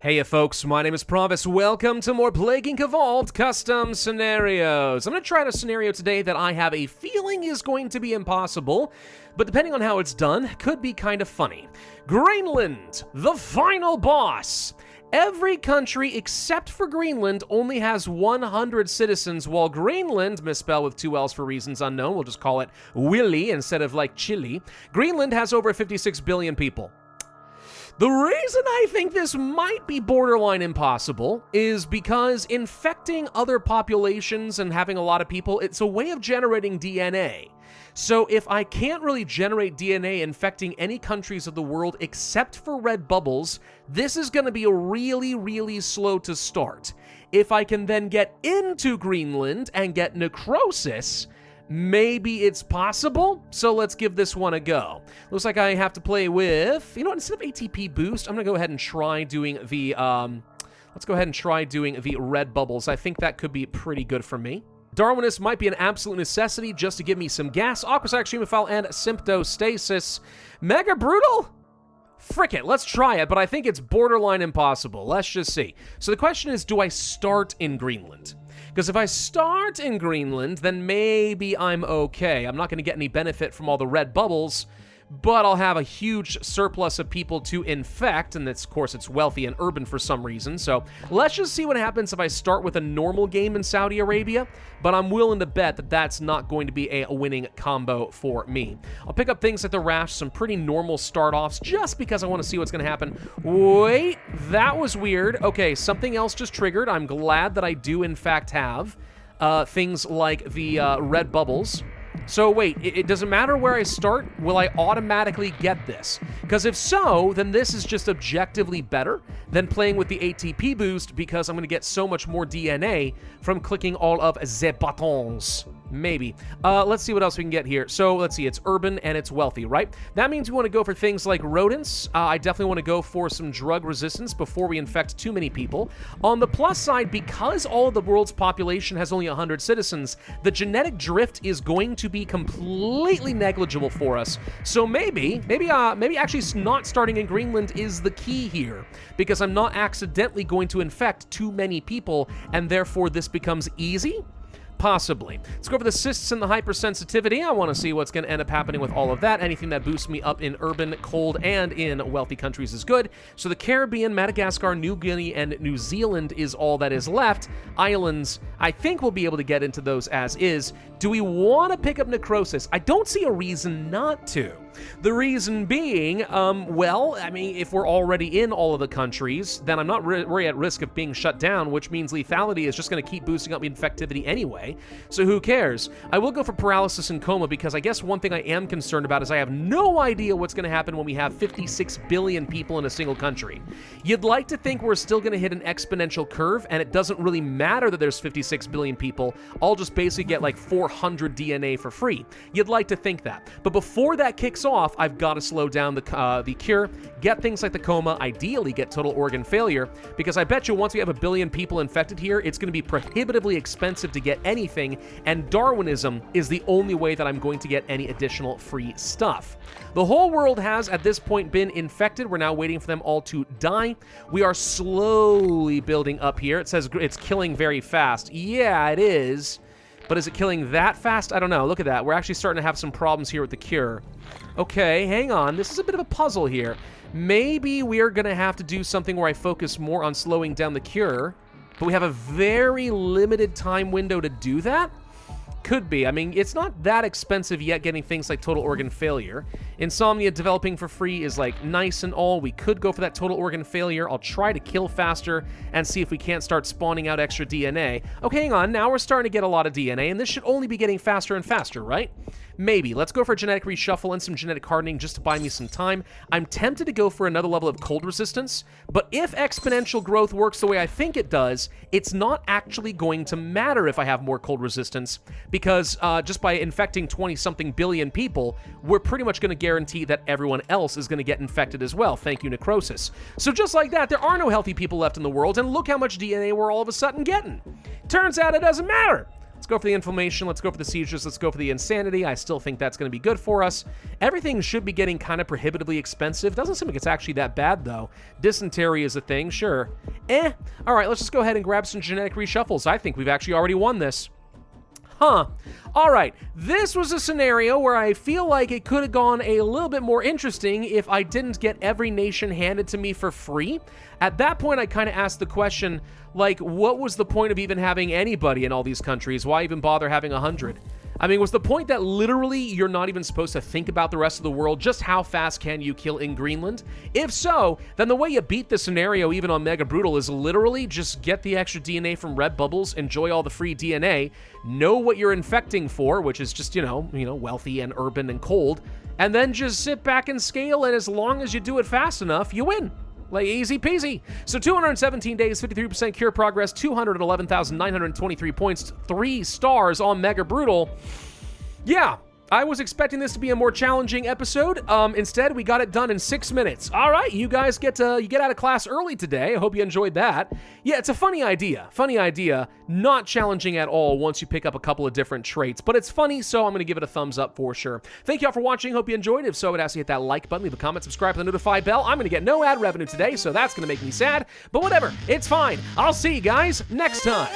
Hey folks, my name is Pravus. Welcome to more Plague Inc. Evolved custom scenarios. I'm going to try out a scenario today that I have a feeling is going to be impossible, but depending on how it's done, could be kind of funny. Greenland, the final boss. Every country except for Greenland only has 100 citizens, while Greenland, misspelled with two L's for reasons unknown, we'll just call it Willy instead of like Chile, Greenland has over 56 billion people. The reason I think this might be borderline impossible is because infecting other populations and having a lot of people, it's a way of generating DNA. So if I can't really generate DNA infecting any countries of the world except for red bubbles, this is going to be really slow to start. If I can then get into Greenland and get necrosis, maybe it's possible, so let's give this one a go. Looks like I have to play with, instead of ATP boost, I'm gonna go ahead and try doing the, let's go ahead and try doing the red bubbles. I think that could be pretty good for me. Darwinist might be an absolute necessity just to give me some gas. Aquasac, Streamophile, and Symptostasis. Mega Brutal? Frick it, let's try it, but I think it's borderline impossible. Let's just see. So the question is, do I start in Greenland? Because if I start in Greenland, then maybe I'm okay. I'm not going to get any benefit from all the red bubbles, but I'll have a huge surplus of people to infect, and of course it's wealthy and urban for some reason. So let's just see what happens if I start with a normal game in Saudi Arabia, but I'm willing to bet that that's not going to be a winning combo for me. I'll pick up things like the rash, some pretty normal start-offs, just because I want to see what's going to happen. Wait, that was weird. Okay, something else just triggered. I'm glad that I do in fact have things like the red bubbles. So wait, it doesn't matter where I start, will I automatically get this? Because if so, then this is just objectively better than playing with the ATP boost because I'm going to get so much more DNA from clicking all of the buttons. Maybe. Let's see what else we can get here. So let's see, it's urban and it's wealthy, right? That means we want to go for things like rodents. I definitely want to go for some drug resistance before we infect too many people. On the plus side, because all of the world's population has only 100 citizens, the genetic drift is going to be completely negligible for us. So maybe actually not starting in Greenland is the key here, because I'm not accidentally going to infect too many people, and therefore this becomes easy. Possibly. Let's go over the cysts and the hypersensitivity. I want to see what's going to end up happening with all of that. Anything that boosts me up in urban, cold, and in wealthy countries is good. So the Caribbean, Madagascar, New Guinea, and New Zealand is all that is left. Islands, I think we'll be able to get into those as is. Do we want to pick up necrosis? I don't see a reason not to. The reason being, if we're already in all of the countries, then I'm not really at risk of being shut down, which means lethality is just going to keep boosting up infectivity anyway, so who cares? I will go for paralysis and coma because I guess one thing I am concerned about is I have no idea what's going to happen when we have 56 billion people in a single country. You'd like to think we're still going to hit an exponential curve, and it doesn't really matter that there's 56 billion people. I'll just basically get like 400 DNA for free. You'd like to think that. But before that kicks off, I've got to slow down the cure, get things like the coma, ideally get total organ failure, because I bet you once we have 1 billion people infected here, it's going to be prohibitively expensive to get anything, and Darwinism is the only way that I'm going to get any additional free stuff. The whole world has, at this point, been infected. We're now waiting for them all to die. We are slowly building up here. It says it's killing very fast. Yeah, it is. But is it killing that fast? I don't know. Look at that. We're actually starting to have some problems here with the cure. Okay, hang on. This is a bit of a puzzle here. Maybe we are going to have to do something where I focus more on slowing down the cure, but we have a very limited time window to do that? Could be. I mean, it's not that expensive yet getting things like total organ failure. Insomnia developing for free is like nice and all. We could go for that total organ failure. I'll try to kill faster and see if we can't start spawning out extra DNA. Okay, hang on. Now we're starting to get a lot of DNA, and this should only be getting faster and faster, right? Maybe. Let's go for a genetic reshuffle and some genetic hardening just to buy me some time. I'm tempted to go for another level of cold resistance, but if exponential growth works the way I think it does, it's not actually going to matter if I have more cold resistance, because just by infecting 20-something billion people, we're pretty much going to guarantee that everyone else is going to get infected as well. Thank you, necrosis. So just like that, there are no healthy people left in the world, and look how much DNA we're all of a sudden getting. Turns out it doesn't matter. Let's go for the inflammation. Let's go for the seizures. Let's go for the insanity. I still think that's going to be good for us. Everything should be getting kind of prohibitively expensive. Doesn't seem like it's actually that bad, though. Dysentery is a thing, sure. All right, let's just go ahead and grab some genetic reshuffles. I think we've actually already won this. Huh. All right, this was a scenario where I feel like it could have gone a little bit more interesting if I didn't get every nation handed to me for free. At that point, I kind of asked the question, like, what was the point of even having anybody in all these countries? Why even bother having 100? I mean, was the point that literally you're not even supposed to think about the rest of the world? Just how fast can you kill in Greenland? If so, then the way you beat the scenario even on Mega Brutal is literally just get the extra DNA from red bubbles, enjoy all the free DNA, know what you're infecting for, which is just, you know, wealthy and urban and cold, and then just sit back and scale, and as long as you do it fast enough, you win. Like, easy peasy. So 217 days, 53% cure progress, 211,923 points, 3 stars on Mega Brutal. Yeah, I was expecting this to be a more challenging episode. Instead, we got it done in 6 minutes. All right, you guys get out of class early today. I hope you enjoyed that. Yeah, it's a funny idea. Funny idea. Not challenging at all once you pick up a couple of different traits, but it's funny, so I'm going to give it a thumbs up for sure. Thank you all for watching. Hope you enjoyed. If so, I would ask you to hit that like button, leave a comment, subscribe, and the notify bell. I'm going to get no ad revenue today, so that's going to make me sad, but whatever. It's fine. I'll see you guys next time.